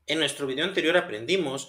En nuestro video anterior aprendimos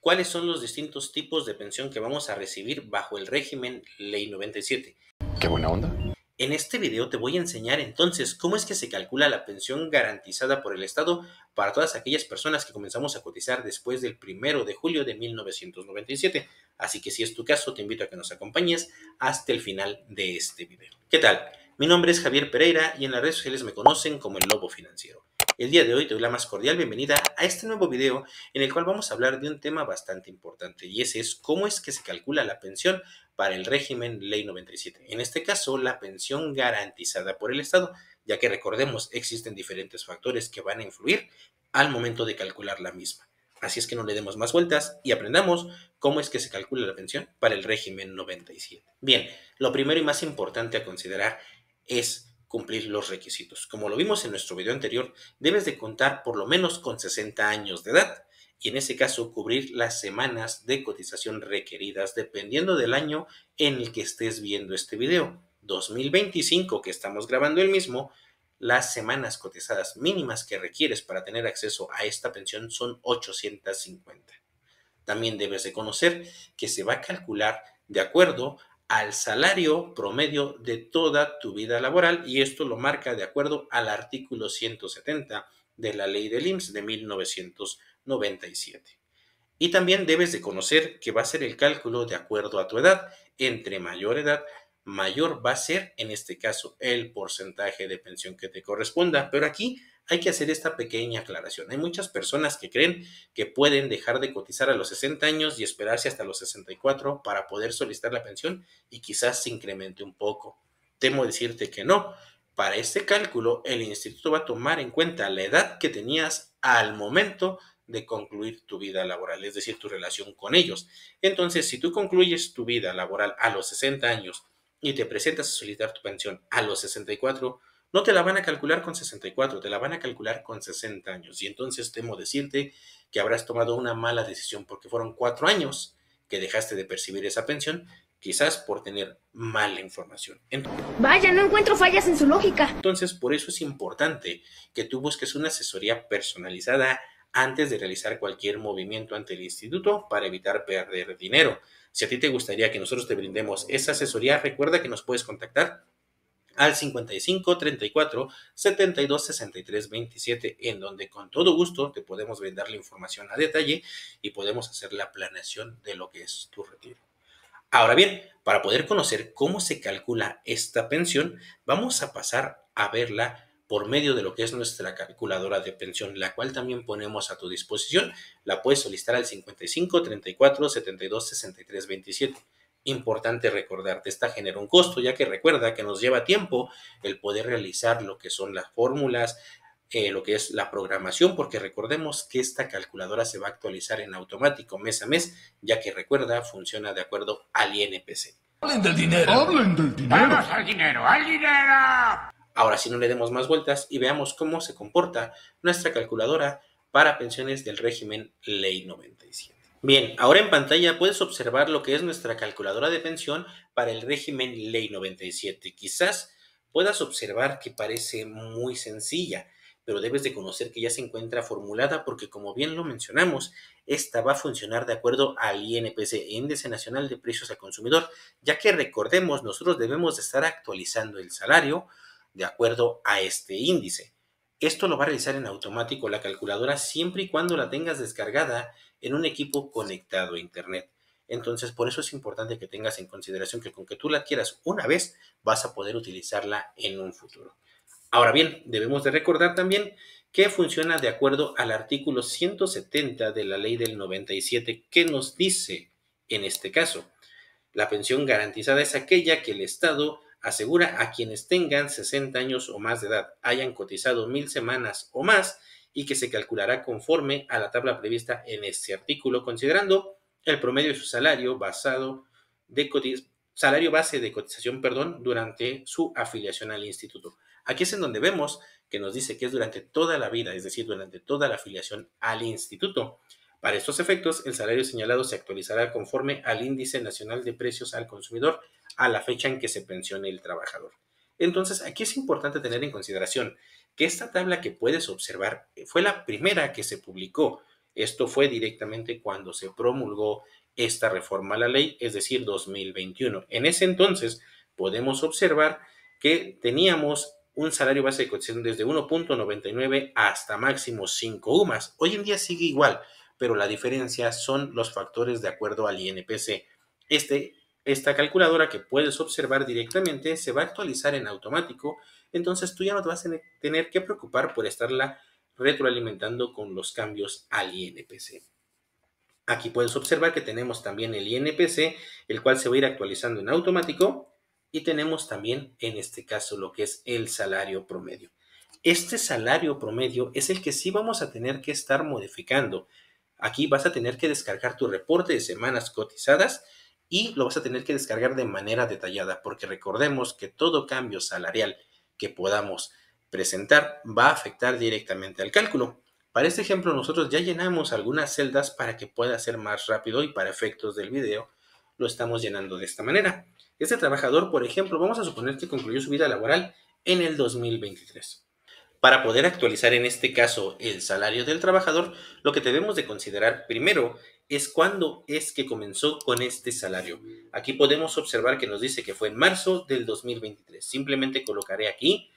cuáles son los distintos tipos de pensión que vamos a recibir bajo el régimen Ley 97. Qué buena onda. En este video te voy a enseñar entonces cómo es que se calcula la pensión garantizada por el Estado para todas aquellas personas que comenzamos a cotizar después del 1 de julio de 1997. Así que si es tu caso, te invito a que nos acompañes hasta el final de este video. ¿Qué tal? Mi nombre es Javier Pereira y en las redes sociales me conocen como el Lobo Financiero. El día de hoy te doy la más cordial bienvenida a este nuevo video en el cual vamos a hablar de un tema bastante importante y ese es cómo es que se calcula la pensión para el régimen Ley 97. En este caso, la pensión garantizada por el Estado, ya que recordemos, existen diferentes factores que van a influir al momento de calcular la misma. Así es que no le demos más vueltas y aprendamos cómo es que se calcula la pensión para el régimen 97. Bien, lo primero y más importante a considerar es cumplir los requisitos. Como lo vimos en nuestro video anterior, debes de contar por lo menos con 60 años de edad y en ese caso cubrir las semanas de cotización requeridas dependiendo del año en el que estés viendo este video. 2025, que estamos grabando el mismo, las semanas cotizadas mínimas que requieres para tener acceso a esta pensión son 850. También debes de conocer que se va a calcular de acuerdo al salario promedio de toda tu vida laboral y esto lo marca de acuerdo al artículo 170 de la ley del IMSS de 1997. Y también debes de conocer que va a ser el cálculo de acuerdo a tu edad. Entre mayor edad, mayor va a ser, en este caso, el porcentaje de pensión que te corresponda. Pero aquí hay que hacer esta pequeña aclaración. Hay muchas personas que creen que pueden dejar de cotizar a los 60 años y esperarse hasta los 64 para poder solicitar la pensión y quizás se incremente un poco. Temo decirte que no. Para este cálculo, el instituto va a tomar en cuenta la edad que tenías al momento de concluir tu vida laboral, es decir, tu relación con ellos. Entonces, si tú concluyes tu vida laboral a los 60 años y te presentas a solicitar tu pensión a los 64, no te la van a calcular con 64, te la van a calcular con 60 años. Y entonces temo decirte que habrás tomado una mala decisión porque fueron 4 años que dejaste de percibir esa pensión, quizás por tener mala información. Vaya, no encuentro fallas en su lógica. Entonces, por eso es importante que tú busques una asesoría personalizada antes de realizar cualquier movimiento ante el instituto para evitar perder dinero. Si a ti te gustaría que nosotros te brindemos esa asesoría, recuerda que nos puedes contactar al 55 34 72 63 27, en donde con todo gusto te podemos brindar la información a detalle y podemos hacer la planeación de lo que es tu retiro. Ahora bien, para poder conocer cómo se calcula esta pensión, vamos a pasar a verla por medio de lo que es nuestra calculadora de pensión, la cual también ponemos a tu disposición. La puedes solicitar al 55 34 72 63 27. Importante recordarte, esta genera un costo, ya que recuerda que nos lleva tiempo el poder realizar lo que son las fórmulas, lo que es la programación, porque recordemos que esta calculadora se va a actualizar en automático mes a mes, ya que recuerda, funciona de acuerdo al INPC. Hablen del dinero. ¡Hablen del dinero! ¡Vamos al dinero, al dinero! Ahora sí, no le demos más vueltas y veamos cómo se comporta nuestra calculadora para pensiones del régimen Ley 97. Bien, ahora en pantalla puedes observar lo que es nuestra calculadora de pensión para el régimen Ley 97. Quizás puedas observar que parece muy sencilla, pero debes de conocer que ya se encuentra formulada porque, como bien lo mencionamos, esta va a funcionar de acuerdo al INPC, Índice Nacional de Precios al Consumidor, ya que recordemos, nosotros debemos de estar actualizando el salario de acuerdo a este índice. Esto lo va a realizar en automático la calculadora siempre y cuando la tengas descargada en un equipo conectado a Internet. Entonces, por eso es importante que tengas en consideración que con que tú la quieras una vez, vas a poder utilizarla en un futuro. Ahora bien, debemos de recordar también que funciona de acuerdo al artículo 170 de la ley del 97, que nos dice, en este caso, la pensión garantizada es aquella que el Estado asegura a quienes tengan 60 años o más de edad, hayan cotizado 1000 semanas o más y que se calculará conforme a la tabla prevista en este artículo, considerando el promedio de su salario salario base de cotización, durante su afiliación al instituto. Aquí es en donde vemos que nos dice que es durante toda la vida, es decir, durante toda la afiliación al instituto. Para estos efectos, el salario señalado se actualizará conforme al Índice Nacional de Precios al Consumidor a la fecha en que se pensione el trabajador. Entonces, aquí es importante tener en consideración que esta tabla que puedes observar fue la primera que se publicó. Esto fue directamente cuando se promulgó esta reforma a la ley, es decir, 2021. En ese entonces podemos observar que teníamos un salario base de cotización desde 1.99 hasta máximo 5 UMAS. Hoy en día sigue igual, pero la diferencia son los factores de acuerdo al INPC. Esta calculadora que puedes observar directamente se va a actualizar en automático, entonces tú ya no te vas a tener que preocupar por estarla retroalimentando con los cambios al INPC. Aquí puedes observar que tenemos también el INPC, el cual se va a ir actualizando en automático, y tenemos también en este caso lo que es el salario promedio. Este salario promedio es el que sí vamos a tener que estar modificando. Aquí vas a tener que descargar tu reporte de semanas cotizadas y lo vas a tener que descargar de manera detallada, porque recordemos que todo cambio salarial que podamos presentar va a afectar directamente al cálculo. Para este ejemplo nosotros ya llenamos algunas celdas para que pueda ser más rápido y para efectos del video lo estamos llenando de esta manera. Este trabajador, por ejemplo, vamos a suponer que concluyó su vida laboral en el 2023. Para poder actualizar en este caso el salario del trabajador, lo que debemos de considerar primero es cuándo es que comenzó con este salario. Aquí podemos observar que nos dice que fue en marzo del 2023. Simplemente colocaré aquí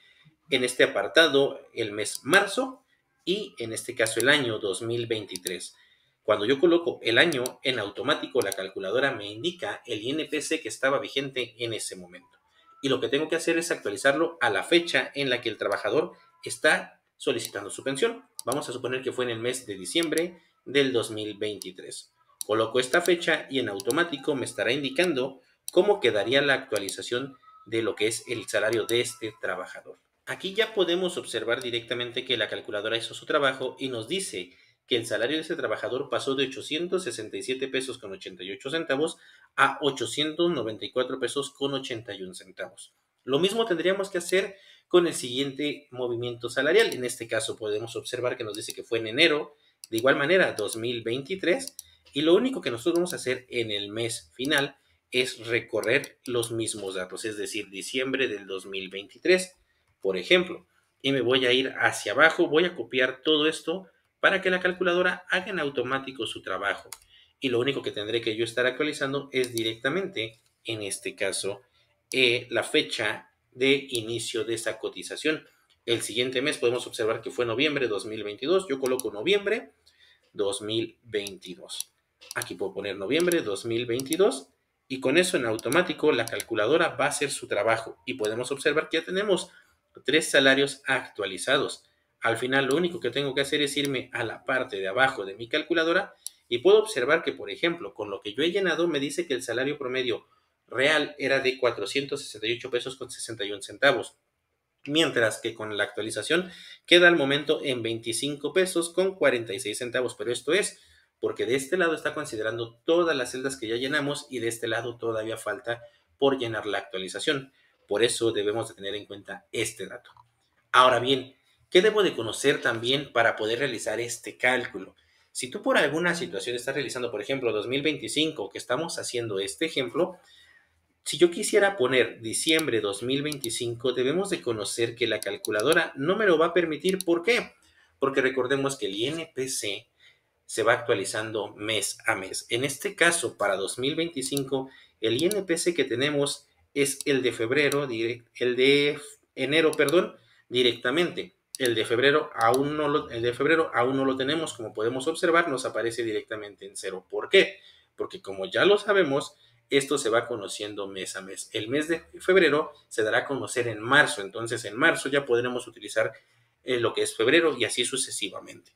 en este apartado el mes marzo y en este caso el año 2023. Cuando yo coloco el año, en automático la calculadora me indica el INPC que estaba vigente en ese momento. Y lo que tengo que hacer es actualizarlo a la fecha en la que el trabajador está solicitando su pensión. Vamos a suponer que fue en el mes de diciembre del 2023. Coloco esta fecha y en automático me estará indicando cómo quedaría la actualización de lo que es el salario de este trabajador. Aquí ya podemos observar directamente que la calculadora hizo su trabajo y nos dice que el salario de ese trabajador pasó de 867 pesos con 88 centavos a 894 pesos con 81 centavos. Lo mismo tendríamos que hacer con el siguiente movimiento salarial. En este caso podemos observar que nos dice que fue en enero, de igual manera 2023, y lo único que nosotros vamos a hacer en el mes final es recorrer los mismos datos, es decir, diciembre del 2023, por ejemplo, y me voy a ir hacia abajo, voy a copiar todo esto para que la calculadora haga en automático su trabajo. Y lo único que tendré que yo estar actualizando es directamente, en este caso, la fecha de inicio de esa cotización. El siguiente mes podemos observar que fue noviembre 2022. Yo coloco noviembre 2022. Aquí puedo poner noviembre 2022 y con eso en automático la calculadora va a hacer su trabajo y podemos observar que ya tenemos 3 salarios actualizados. Al final lo único que tengo que hacer es irme a la parte de abajo de mi calculadora y puedo observar que, por ejemplo, con lo que yo he llenado me dice que el salario promedio real era de 468 pesos con 61 centavos, mientras que con la actualización queda al momento en 25 pesos con 46 centavos, pero esto es porque de este lado está considerando todas las celdas que ya llenamos y de este lado todavía falta por llenar la actualización. Por eso debemos de tener en cuenta este dato. Ahora bien, ¿qué debo de conocer también para poder realizar este cálculo? Si tú por alguna situación estás realizando, por ejemplo, 2025, que estamos haciendo este ejemplo, si yo quisiera poner diciembre 2025, debemos de conocer que la calculadora no me lo va a permitir. ¿Por qué? Porque recordemos que el INPC se va actualizando mes a mes. En este caso, para 2025, el INPC que tenemos es el de febrero, el de enero, perdón, directamente. El de febrero aún no lo tenemos, como podemos observar, nos aparece directamente en cero. ¿Por qué? Porque como ya lo sabemos, esto se va conociendo mes a mes. El mes de febrero se dará a conocer en marzo, entonces en marzo ya podremos utilizar lo que es febrero y así sucesivamente.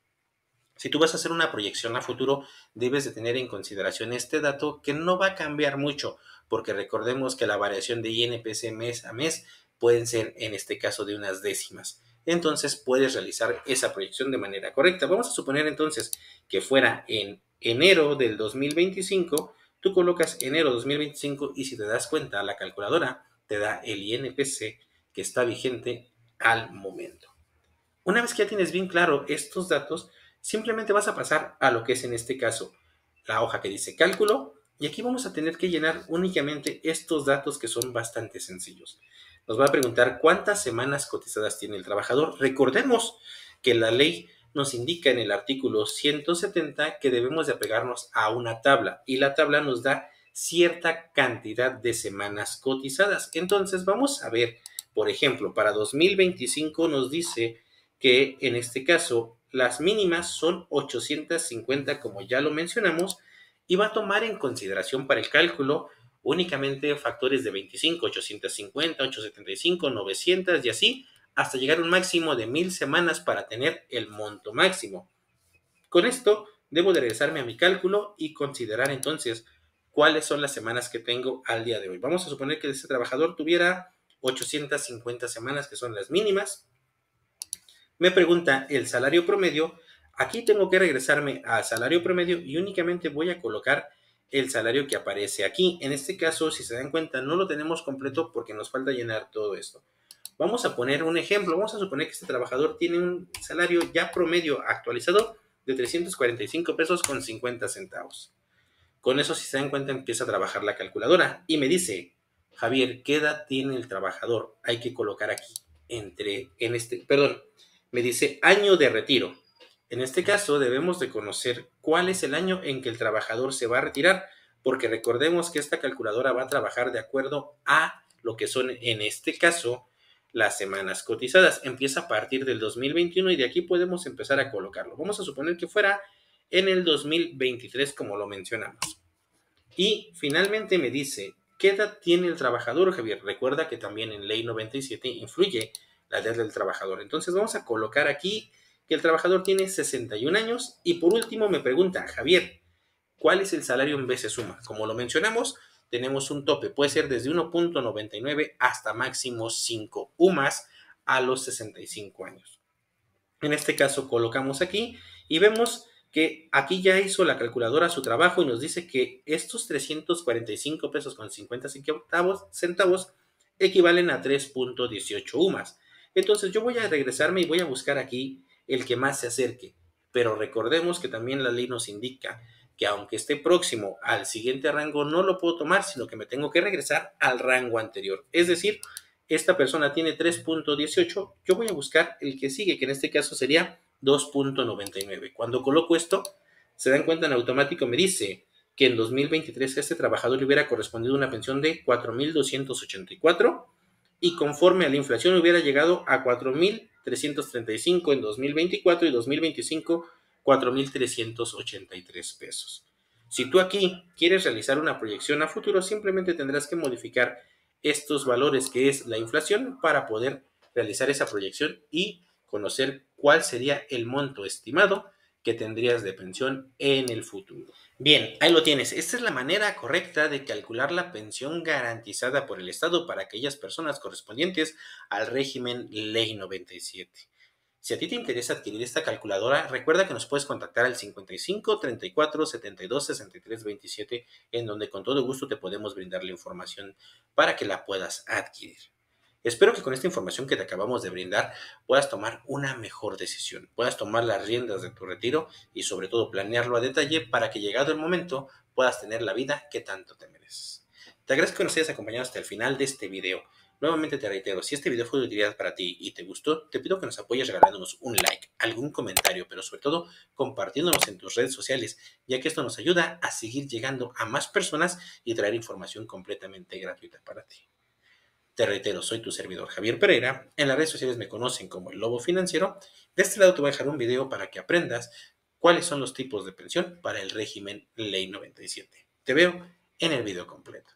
Si tú vas a hacer una proyección a futuro, debes de tener en consideración este dato que no va a cambiar mucho, porque recordemos que la variación de INPC mes a mes pueden ser en este caso de unas décimas. Entonces puedes realizar esa proyección de manera correcta. Vamos a suponer entonces que fuera en enero del 2025, tú colocas enero 2025 y si te das cuenta, la calculadora te da el INPC que está vigente al momento. Una vez que ya tienes bien claro estos datos, simplemente vas a pasar a lo que es en este caso la hoja que dice cálculo y aquí vamos a tener que llenar únicamente estos datos que son bastante sencillos. nos va a preguntar cuántas semanas cotizadas tiene el trabajador. Recordemos que la ley nos indica en el artículo 170 que debemos de apegarnos a una tabla y la tabla nos da cierta cantidad de semanas cotizadas. Entonces vamos a ver, por ejemplo, para 2025 nos dice que en este caso las mínimas son 850, como ya lo mencionamos, y va a tomar en consideración para el cálculo únicamente factores de 25, 850, 875, 900 y así hasta llegar a un máximo de 1000 semanas para tener el monto máximo. Con esto debo de regresarme a mi cálculo y considerar entonces cuáles son las semanas que tengo al día de hoy. Vamos a suponer que este trabajador tuviera 850 semanas, que son las mínimas. Me pregunta el salario promedio. Aquí tengo que regresarme al salario promedio y únicamente voy a colocar el salario que aparece aquí. En este caso, si se dan cuenta, no lo tenemos completo porque nos falta llenar todo esto. Vamos a poner un ejemplo. Vamos a suponer que este trabajador tiene un salario ya promedio actualizado de 345 pesos con 50 centavos. Con eso, si se dan cuenta, empieza a trabajar la calculadora y me dice, Javier, ¿qué edad tiene el trabajador? Hay que colocar aquí, me dice año de retiro. En este caso, debemos de conocer cuál es el año en que el trabajador se va a retirar, porque recordemos que esta calculadora va a trabajar de acuerdo a lo que son, en este caso, las semanas cotizadas. Empieza a partir del 2021 y de aquí podemos empezar a colocarlo. Vamos a suponer que fuera en el 2023, como lo mencionamos. Y finalmente me dice, ¿qué edad tiene el trabajador, Javier? Recuerda que también en Ley 97 influye la edad del trabajador. Entonces vamos a colocar aquí que el trabajador tiene 61 años. Y por último me pregunta, Javier, ¿cuál es el salario en veces suma? Como lo mencionamos, tenemos un tope, puede ser desde 1.99 hasta máximo 5 UMAS a los 65 años. En este caso colocamos aquí y vemos que aquí ya hizo la calculadora su trabajo y nos dice que estos 345 pesos con 50 centavos equivalen a 3.18 UMAS. Entonces yo voy a regresarme y voy a buscar aquí el que más se acerque. Pero recordemos que también la ley nos indica que aunque esté próximo al siguiente rango, no lo puedo tomar, sino que me tengo que regresar al rango anterior. Es decir, esta persona tiene 3.18, yo voy a buscar el que sigue, que en este caso sería 2.99. Cuando coloco esto, se dan cuenta en automático, me dice que en 2023 a este trabajador le hubiera correspondido una pensión de 4.284 y conforme a la inflación hubiera llegado a 4.335 en 2024 y 2025 4.383 pesos. Si tú aquí quieres realizar una proyección a futuro, simplemente tendrás que modificar estos valores que es la inflación para poder realizar esa proyección y conocer cuál sería el monto estimado que tendrías de pensión en el futuro. Bien, ahí lo tienes. Esta es la manera correcta de calcular la pensión garantizada por el Estado para aquellas personas correspondientes al régimen Ley 97. Si a ti te interesa adquirir esta calculadora, recuerda que nos puedes contactar al 55 34 72 63 27, en donde con todo gusto te podemos brindar la información para que la puedas adquirir. Espero que con esta información que te acabamos de brindar puedas tomar una mejor decisión, puedas tomar las riendas de tu retiro y sobre todo planearlo a detalle para que llegado el momento puedas tener la vida que tanto te mereces. Te agradezco que nos hayas acompañado hasta el final de este video. Nuevamente te reitero, si este video fue de utilidad para ti y te gustó, te pido que nos apoyes regalándonos un like, algún comentario, pero sobre todo compartiéndonos en tus redes sociales, ya que esto nos ayuda a seguir llegando a más personas y traer información completamente gratuita para ti. Te reitero, soy tu servidor Javier Pereira, en las redes sociales me conocen como el Lobo Financiero. De este lado te voy a dejar un video para que aprendas cuáles son los tipos de pensión para el régimen Ley 97. Te veo en el video completo.